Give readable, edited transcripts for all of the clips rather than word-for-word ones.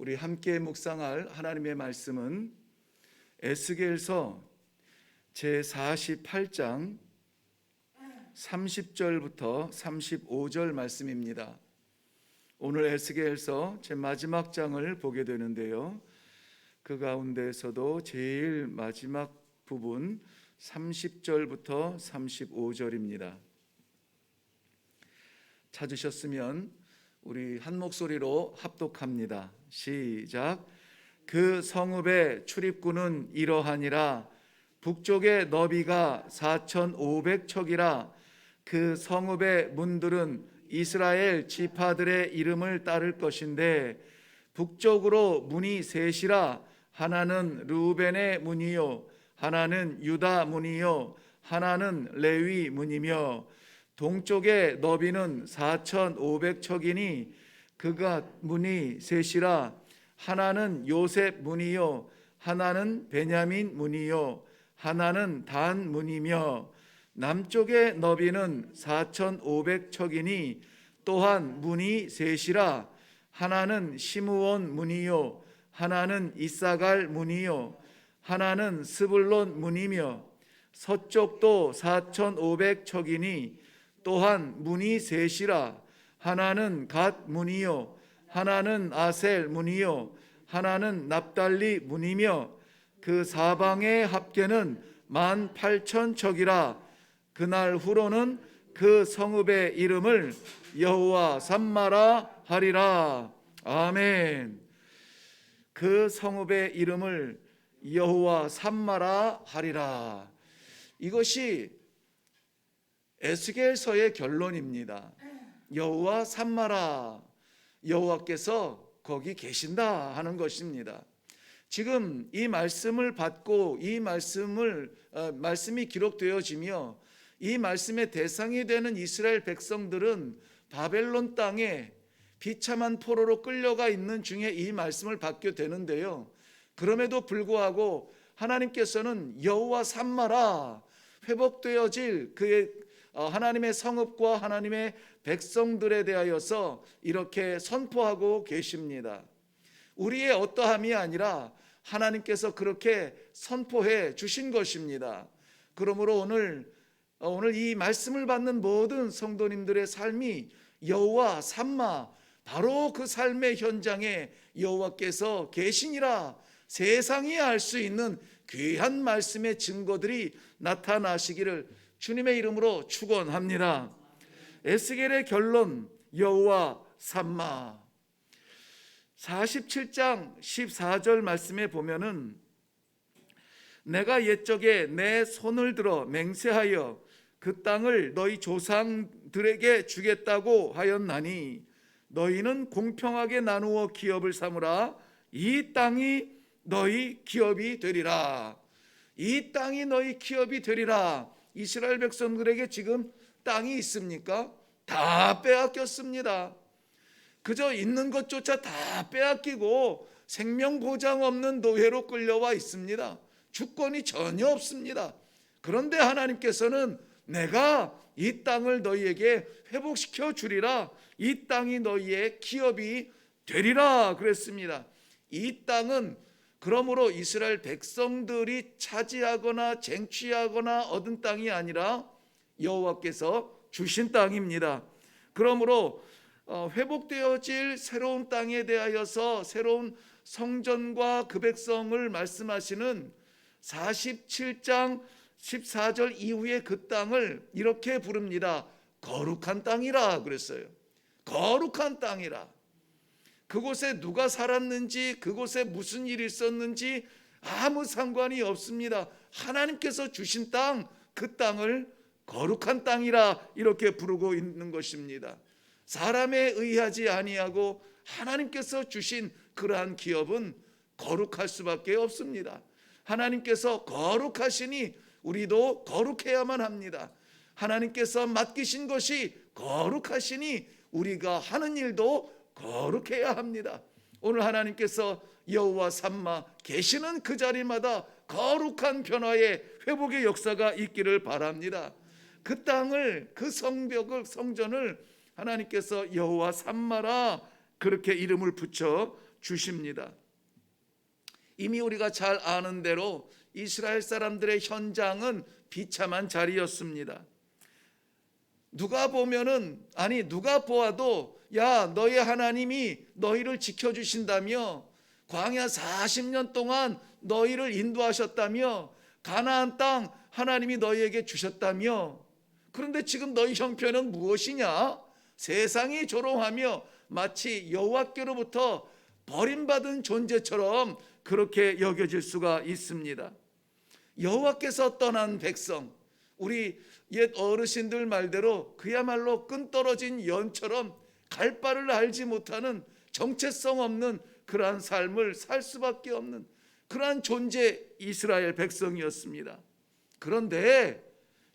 우리 함께 묵상할 하나님의 말씀은 에스겔서 제48장 30절부터 35절 말씀입니다. 오늘 에스겔서 제 마지막 장을 보게 되는데요, 그 가운데에서도 제일 마지막 부분 30절부터 35절입니다. 찾으셨으면 우리 한 목소리로 합독합니다. 시작. 그 성읍의 출입구는 이러하니라. 북쪽의 너비가 4,500척이라. 그 성읍의 문들은 이스라엘 지파들의 이름을 따를 것인데, 북쪽으로 문이 셋이라. 하나는 르우벤의 문이요, 하나는 유다 문이요, 하나는 레위 문이며, 동쪽의 너비는 4,500척이니 그가 문이 셋이라. 하나는 요셉 문이요, 하나는 베냐민 문이요, 하나는 단 문이며, 남쪽의 너비는 4,500척이니 또한 문이 셋이라. 하나는 시므온 문이요, 하나는 이사갈 문이요, 하나는 스불론 문이며, 서쪽도 4,500척이니 또한 문이 셋이라. 하나는 갓 문이요, 하나는 아셀 문이요, 하나는 납달리 문이며, 그 사방의 합계는 18,000척이라. 그날 후로는 그 성읍의 이름을 여호와 삼마라 하리라. 아멘. 그 성읍의 이름을 여호와 삼마라 하리라. 이것이 에스겔서의 결론입니다. 여호와 삼마라, 여호와께서 거기 계신다 하는 것입니다. 지금 이 말씀을 받고 이 말씀이 기록되어지며 이 말씀의 대상이 되는 이스라엘 백성들은 바벨론 땅에 비참한 포로로 끌려가 있는 중에 이 말씀을 받게 되는데요, 그럼에도 불구하고 하나님께서는 여호와 삼마라, 회복되어질 그의 하나님의 성읍과 하나님의 백성들에 대하여서 이렇게 선포하고 계십니다. 우리의 어떠함이 아니라 하나님께서 그렇게 선포해 주신 것입니다. 그러므로 오늘 이 말씀을 받는 모든 성도님들의 삶이 여호와 삼마, 바로 그 삶의 현장에 여호와께서 계시니라, 세상이 알 수 있는 귀한 말씀의 증거들이 나타나시기를 주님의 이름으로 축원합니다. 에스겔의 결론, 여호와 삼마. 47장 14절 말씀에 보면은, 내가 옛적에 내 손을 들어 맹세하여 그 땅을 너희 조상들에게 주겠다고 하였나니 너희는 공평하게 나누어 기업을 삼으라. 이 땅이 너희 기업이 되리라. 이 땅이 너희 기업이 되리라. 이스라엘 백성들에게 지금 땅이 있습니까? 다 빼앗겼습니다. 그저 있는 것조차 다 빼앗기고 생명 보장 없는 노예로 끌려와 있습니다. 주권이 전혀 없습니다. 그런데 하나님께서는 내가 이 땅을 너희에게 회복시켜 주리라. 이 땅이 너희의 기업이 되리라 그랬습니다. 이 땅은 그러므로 이스라엘 백성들이 차지하거나 쟁취하거나 얻은 땅이 아니라 여호와께서 주신 땅입니다. 그러므로 회복되어질 새로운 땅에 대하여서 새로운 성전과 그 백성을 말씀하시는 47장 14절 이후에 그 땅을 이렇게 부릅니다. 거룩한 땅이라 그랬어요. 거룩한 땅이라. 그곳에 누가 살았는지, 그곳에 무슨 일이 있었는지 아무 상관이 없습니다. 하나님께서 주신 땅, 그 땅을 거룩한 땅이라 이렇게 부르고 있는 것입니다. 사람에 의하지 아니하고 하나님께서 주신 그러한 기업은 거룩할 수밖에 없습니다. 하나님께서 거룩하시니 우리도 거룩해야만 합니다. 하나님께서 맡기신 것이 거룩하시니 우리가 하는 일도 거룩해야 합니다. 오늘 하나님께서 여호와 삼마 계시는 그 자리마다 거룩한 변화의 회복의 역사가 있기를 바랍니다. 그 땅을, 그 성벽을, 성전을 하나님께서 여호와 삼마라 그렇게 이름을 붙여 주십니다. 이미 우리가 잘 아는 대로 이스라엘 사람들의 현장은 비참한 자리였습니다. 누가 보아도 야, 너희 하나님이 너희를 지켜주신다며, 광야 40년 동안 너희를 인도하셨다며, 가나안 땅 하나님이 너희에게 주셨다며, 그런데 지금 너희 형편은 무엇이냐? 세상이 조롱하며 마치 여호와께로부터 버림받은 존재처럼 그렇게 여겨질 수가 있습니다. 여호와께서 떠난 백성, 우리 옛 어르신들 말대로 그야말로 끈 떨어진 연처럼 갈 바를 알지 못하는 정체성 없는 그러한 삶을 살 수밖에 없는 그러한 존재 이스라엘 백성이었습니다. 그런데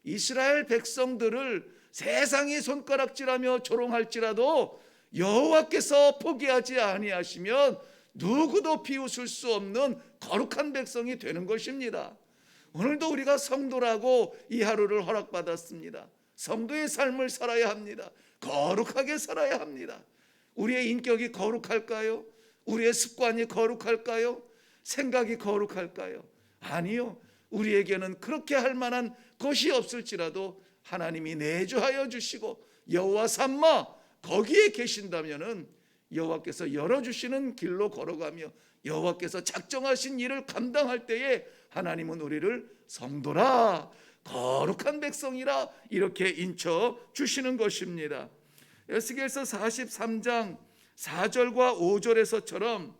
이스라엘 백성들을 세상이 손가락질하며 조롱할지라도 여호와께서 포기하지 아니하시면 누구도 비웃을 수 없는 거룩한 백성이 되는 것입니다. 오늘도 우리가 성도라고 이 하루를 허락받았습니다. 성도의 삶을 살아야 합니다. 거룩하게 살아야 합니다. 우리의 인격이 거룩할까요? 우리의 습관이 거룩할까요? 생각이 거룩할까요? 아니요. 우리에게는 그렇게 할 만한 것이 없을지라도 하나님이 내주하여 주시고 여호와 삼마 거기에 계신다면은 여호와께서 열어주시는 길로 걸어가며 여호와께서 작정하신 일을 감당할 때에 하나님은 우리를 성도라, 거룩한 백성이라 이렇게 인쳐 주시는 것입니다. 에스겔서 43장 4절과 5절에서처럼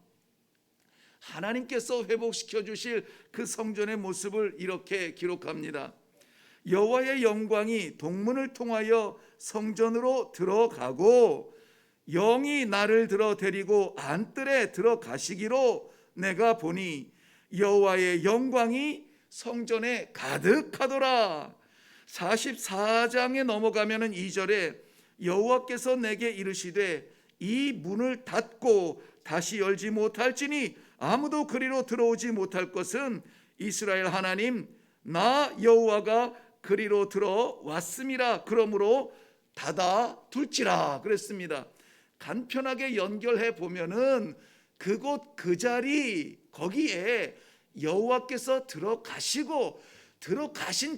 하나님께서 회복시켜 주실 그 성전의 모습을 이렇게 기록합니다. 여호와의 영광이 동문을 통하여 성전으로 들어가고 영이 나를 들어 데리고 안뜰에 들어가시기로 내가 보니 여호와의 영광이 성전에 가득하더라. 44장에 넘어가면은 2절에 여호와께서 내게 이르시되 이 문을 닫고 다시 열지 못할지니 아무도 그리로 들어오지 못할 것은 이스라엘 하나님 나 여호와가 그리로 들어왔음이라. 그러므로 닫아 둘지라 그랬습니다. 간편하게 연결해 보면은 그곳 그 자리 거기에 여호와께서 들어가신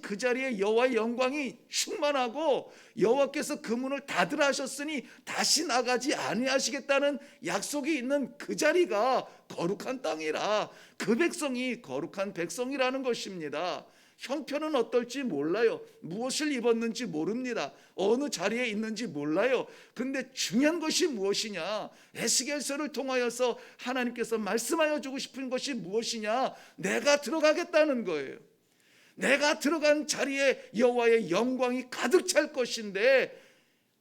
그 자리에 여호와의 영광이 충만하고 여호와께서 그 문을 닫으라 하셨으니 다시 나가지 아니하시겠다는 약속이 있는 그 자리가 거룩한 땅이라 그 백성이 거룩한 백성이라는 것입니다. 형편은 어떨지 몰라요. 무엇을 입었는지 모릅니다. 어느 자리에 있는지 몰라요. 근데 중요한 것이 무엇이냐? 에스겔서를 통하여서 하나님께서 말씀하여 주고 싶은 것이 무엇이냐? 내가 들어가겠다는 거예요. 내가 들어간 자리에 여호와의 영광이 가득 찰 것인데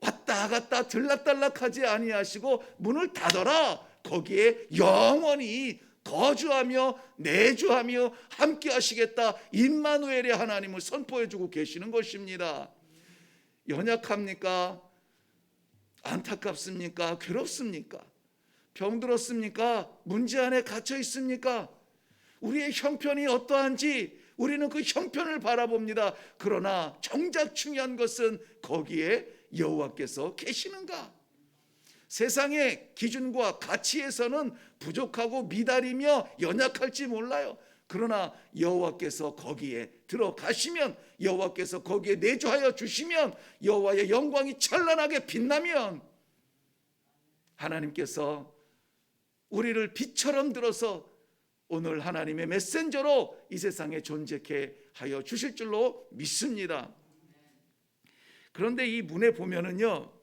왔다 갔다 들락달락하지 아니하시고 문을 닫아라. 거기에 영원히 거주하며 내주하며 함께 하시겠다. 임마누엘의 하나님을 선포해 주고 계시는 것입니다. 연약합니까? 안타깝습니까? 괴롭습니까? 병들었습니까? 문제 안에 갇혀 있습니까? 우리의 형편이 어떠한지 우리는 그 형편을 바라봅니다. 그러나 정작 중요한 것은 거기에 여호와께서 계시는가? 세상의 기준과 가치에서는 부족하고 미달이며 연약할지 몰라요. 그러나 여호와께서 거기에 들어가시면, 여호와께서 거기에 내주하여 주시면, 여호와의 영광이 찬란하게 빛나면 하나님께서 우리를 빛처럼 들어서 오늘 하나님의 메신저로 이 세상에 존재케 하여 주실 줄로 믿습니다. 그런데 이 문에 보면은요,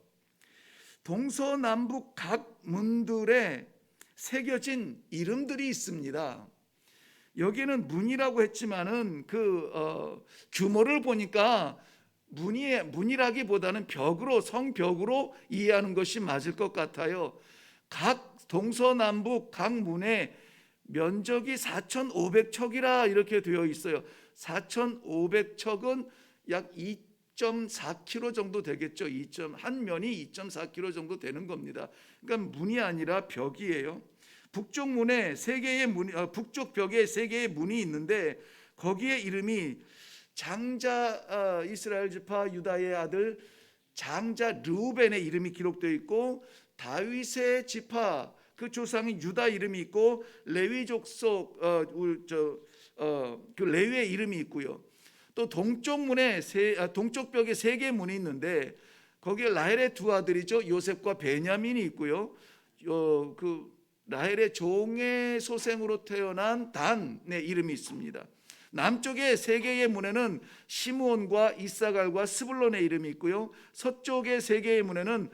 동서남북 각 문들에 새겨진 이름들이 있습니다. 여기는 문이라고 했지만은 규모를 보니까 문이라기보다는 벽으로, 성벽으로 이해하는 것이 맞을 것 같아요. 각 동서남북 각 문에 면적이 4,500척이라 이렇게 되어 있어요. 4,500척은 약 2.4km 정도 되겠죠. 한 면이 2.4km 정도 되는 겁니다. 그러니까 문이 아니라 벽이에요. 북쪽 문에 북쪽 벽에 3개의 문이 있는데 거기에 이름이 장자 이스라엘 지파 유다의 아들 장자 르우벤의 이름이 기록되어 있고 다윗의 지파 그 조상이 유다 이름이 있고 레위 족속 그 레위의 이름이 있고요. 또 동쪽 문에 동쪽 벽에 세 개의 문이 있는데 거기에 라헬의 두 아들이죠. 요셉과 베냐민이 있고요. 그 라헬의 종의 소생으로 태어난 단의 이름이 있습니다. 남쪽의 세 개의 문에는 시므온과 이사갈과 스불론의 이름이 있고요. 서쪽의 세 개의 문에는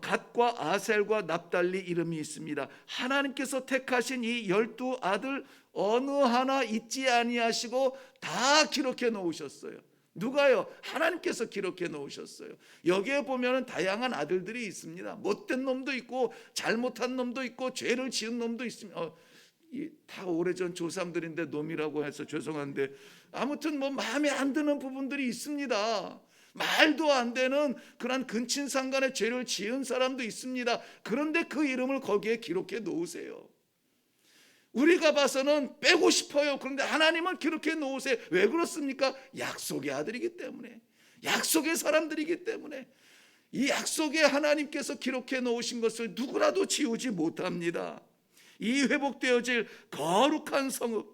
갓과 아셀과 납달리 이름이 있습니다. 하나님께서 택하신 이 12 아들 어느 하나 잊지 아니하시고 다 기록해 놓으셨어요. 누가요? 하나님께서 기록해 놓으셨어요. 여기에 보면은 다양한 아들들이 있습니다. 못된 놈도 있고 잘못한 놈도 있고 죄를 지은 놈도 있습니다. 다 오래전 조상들인데 놈이라고 해서 죄송한데 아무튼 뭐 마음에 안 드는 부분들이 있습니다. 말도 안 되는 그런 근친상간의 죄를 지은 사람도 있습니다. 그런데 그 이름을 거기에 기록해 놓으세요. 우리가 봐서는 빼고 싶어요. 그런데 하나님은 기록해 놓으세요. 왜 그렇습니까? 약속의 아들이기 때문에, 약속의 사람들이기 때문에, 이 약속의 하나님께서 기록해 놓으신 것을 누구라도 지우지 못합니다. 이 회복되어질 거룩한 성읍,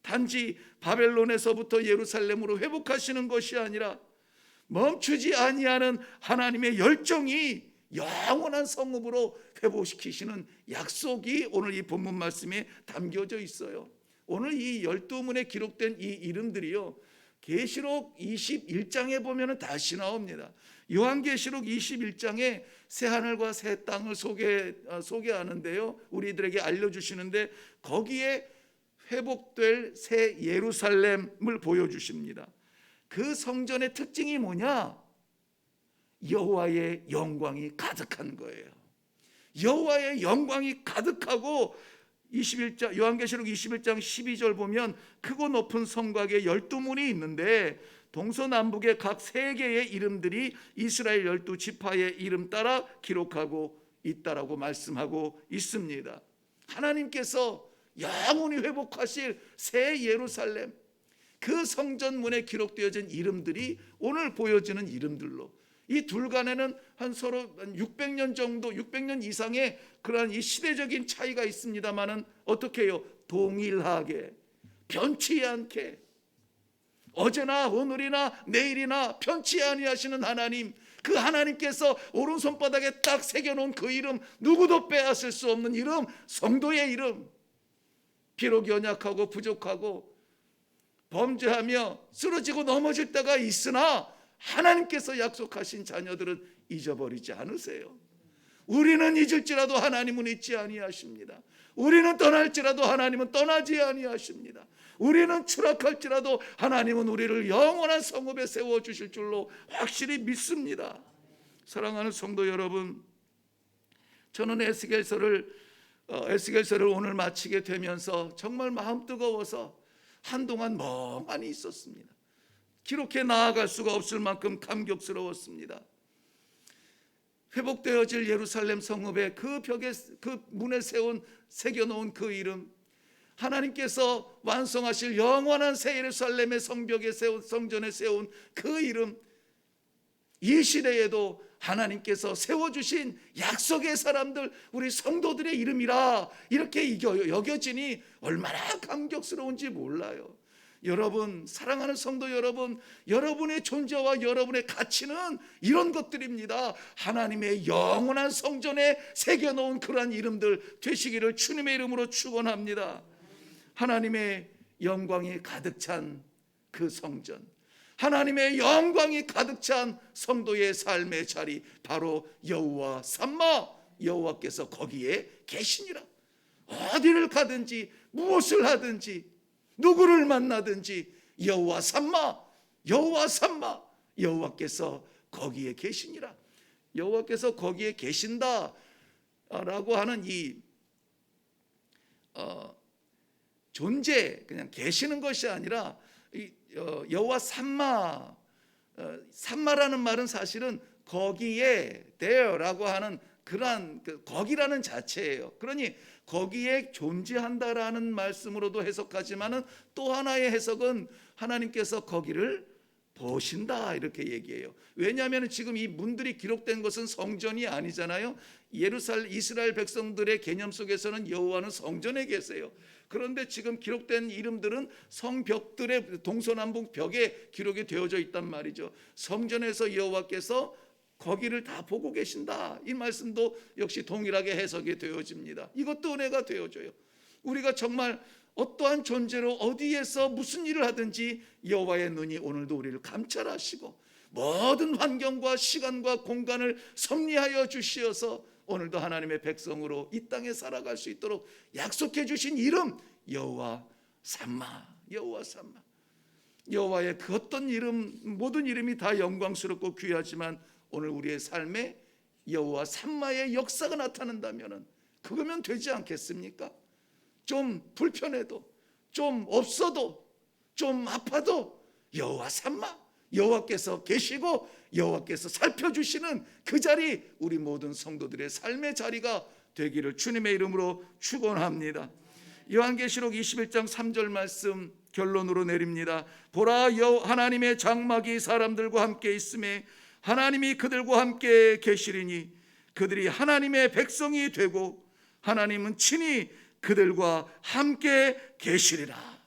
단지 바벨론에서부터 예루살렘으로 회복하시는 것이 아니라 멈추지 아니하는 하나님의 열정이 영원한 성읍으로 회복시키시는 약속이 오늘 이 본문 말씀에 담겨져 있어요. 오늘 이 12문에 기록된 이 이름들이요, 계시록 21장에 보면 다시 나옵니다. 요한계시록 21장에 새 하늘과 새 땅을 소개하는데요, 우리들에게 알려주시는데 거기에 회복될 새 예루살렘을 보여주십니다. 그 성전의 특징이 뭐냐? 여호와의 영광이 가득한 거예요. 여호와의 영광이 가득하고 21장 요한계시록 21장 12절 보면 크고 높은 성곽에 12문이 있는데 동서남북의 각 세 개의 이름들이 이스라엘 12지파의 이름 따라 기록하고 있다라고 말씀하고 있습니다. 하나님께서 영원히 회복하실 새 예루살렘, 그 성전문에 기록되어진 이름들이 오늘 보여지는 이름들로, 이 둘 간에는 한 서로 600년 정도, 600년 이상의 그러한 이 시대적인 차이가 있습니다만은 어떻게 해요? 동일하게, 변치 않게, 어제나 오늘이나 내일이나 변치 아니하시는 하나님, 그 하나님께서 오른손바닥에 딱 새겨놓은 그 이름, 누구도 빼앗을 수 없는 이름, 성도의 이름. 비록 연약하고 부족하고 범죄하며 쓰러지고 넘어질 때가 있으나 하나님께서 약속하신 자녀들은 잊어버리지 않으세요. 우리는 잊을지라도 하나님은 잊지 아니하십니다. 우리는 떠날지라도 하나님은 떠나지 아니하십니다. 우리는 추락할지라도 하나님은 우리를 영원한 성읍에 세워주실 줄로 확실히 믿습니다. 사랑하는 성도 여러분, 저는 에스겔서를 오늘 마치게 되면서 정말 마음 뜨거워서 한동안 멍하니 있었습니다. 기록해 나아갈 수가 없을 만큼 감격스러웠습니다. 회복되어질 예루살렘 성읍의 그 벽에, 그 문에 새겨놓은 그 이름, 하나님께서 완성하실 영원한 새 예루살렘의 성전에 세운 그 이름, 이 시대에도 하나님께서 세워주신 약속의 사람들, 우리 성도들의 이름이라 이렇게 여겨지니 얼마나 감격스러운지 몰라요. 여러분, 사랑하는 성도 여러분, 여러분의 존재와 여러분의 가치는 이런 것들입니다. 하나님의 영원한 성전에 새겨놓은 그러한 이름들 되시기를 주님의 이름으로 축원합니다. 하나님의 영광이 가득 찬 그 성전, 하나님의 영광이 가득 찬 성도의 삶의 자리, 바로 여호와 삼마, 여호와께서 거기에 계시니라. 어디를 가든지 무엇을 하든지 누구를 만나든지 여호와 삼마, 여호와 삼마, 여호와께서 거기에 계시니라. 여호와께서 거기에 계신다라고 하는 이 존재, 그냥 계시는 것이 아니라 여호와 삼마, 삼마라는 말은 사실은 거기에 there라고 하는 그러한 거기라는 자체예요. 그러니 거기에 존재한다라는 말씀으로도 해석하지만은 또 하나의 해석은 하나님께서 거기를 보신다 이렇게 얘기해요. 왜냐하면 지금 이 문들이 기록된 것은 성전이 아니잖아요. 이스라엘 백성들의 개념 속에서는 여호와는 성전에 계세요. 그런데 지금 기록된 이름들은 성벽들의 동서남북 벽에 기록이 되어져 있단 말이죠. 성전에서 여호와께서 거기를 다 보고 계신다. 이 말씀도 역시 동일하게 해석이 되어집니다. 이것도 은혜가 되어져요. 우리가 정말 어떠한 존재로 어디에서 무슨 일을 하든지 여호와의 눈이 오늘도 우리를 감찰하시고 모든 환경과 시간과 공간을 섭리하여 주시어서 오늘도 하나님의 백성으로 이 땅에 살아갈 수 있도록 약속해 주신 이름 여호와 삼마. 여호와 삼마. 여호와의 그 어떤 이름, 모든 이름이 다 영광스럽고 귀하지만 오늘 우리의 삶에 여호와 삼마의 역사가 나타난다면 그거면 되지 않겠습니까? 좀 불편해도, 좀 없어도, 좀 아파도 여호와 삼마, 여호와께서 계시고 여호와께서 살펴주시는 그 자리, 우리 모든 성도들의 삶의 자리가 되기를 주님의 이름으로 축원합니다. 요한계시록 21장 3절 말씀 결론으로 내립니다. 보라, 하나님의 장막이 사람들과 함께 있음에 하나님이 그들과 함께 계시리니 그들이 하나님의 백성이 되고 하나님은 친히 그들과 함께 계시리라.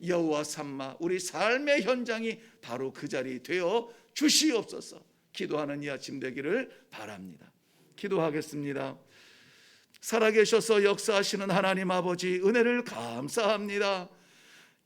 여호와 삼마, 우리 삶의 현장이 바로 그 자리 되어 주시옵소서. 기도하는 이 아침 되기를 바랍니다. 기도하겠습니다. 살아계셔서 역사하시는 하나님 아버지, 은혜를 감사합니다.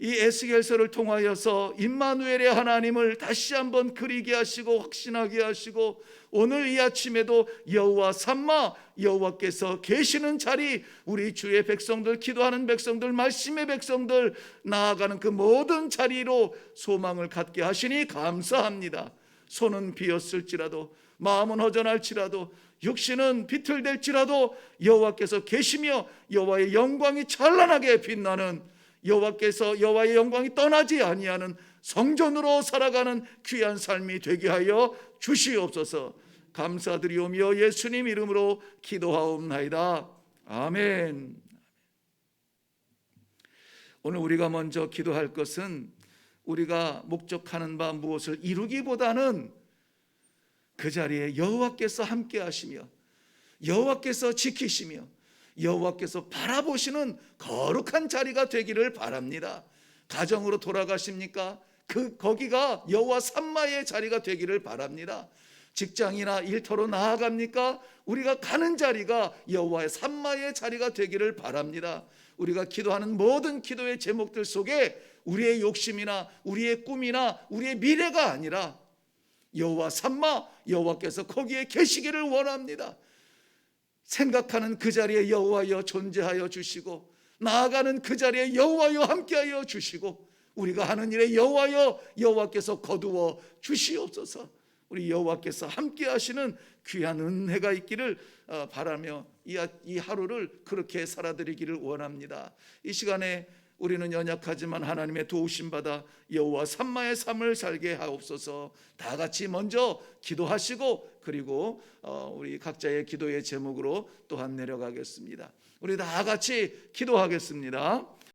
이 에스겔서를 통하여서 임마누엘의 하나님을 다시 한번 그리게 하시고 확신하게 하시고 오늘 이 아침에도 여호와 삼마, 여호와께서 계시는 자리, 우리 주의 백성들, 기도하는 백성들, 말씀의 백성들 나아가는 그 모든 자리로 소망을 갖게 하시니 감사합니다. 손은 비었을지라도 마음은 허전할지라도 육신은 비틀댈지라도 여호와께서 계시며 여호와의 영광이 찬란하게 빛나는 여호와께서 여호와의 영광이 떠나지 아니하는 성전으로 살아가는 귀한 삶이 되게 하여 주시옵소서. 감사드리오며 예수님 이름으로 기도하옵나이다. 아멘. 오늘 우리가 먼저 기도할 것은 우리가 목적하는 바 무엇을 이루기보다는 그 자리에 여호와께서 함께 하시며 여호와께서 지키시며 여호와께서 바라보시는 거룩한 자리가 되기를 바랍니다. 가정으로 돌아가십니까? 거기가 여호와 삼마의 자리가 되기를 바랍니다. 직장이나 일터로 나아갑니까? 우리가 가는 자리가 여호와의 삼마의 자리가 되기를 바랍니다. 우리가 기도하는 모든 기도의 제목들 속에 우리의 욕심이나 우리의 꿈이나 우리의 미래가 아니라 여호와 삼마, 여호와께서 거기에 계시기를 원합니다. 생각하는 그 자리에 여호와여 존재하여 주시고 나아가는 그 자리에 여호와여 함께하여 주시고 우리가 하는 일에 여호와여, 여호와께서 거두어 주시옵소서. 우리 여호와께서 함께하시는 귀한 은혜가 있기를 바라며 이 하루를 그렇게 살아드리기를 원합니다. 이 시간에 우리는 연약하지만 하나님의 도우심 받아 여호와 삼마의 삶을 살게 하옵소서. 다 같이 먼저 기도하시고 그리고 우리 각자의 기도의 제목으로 또한 내려가겠습니다. 우리 다 같이 기도하겠습니다.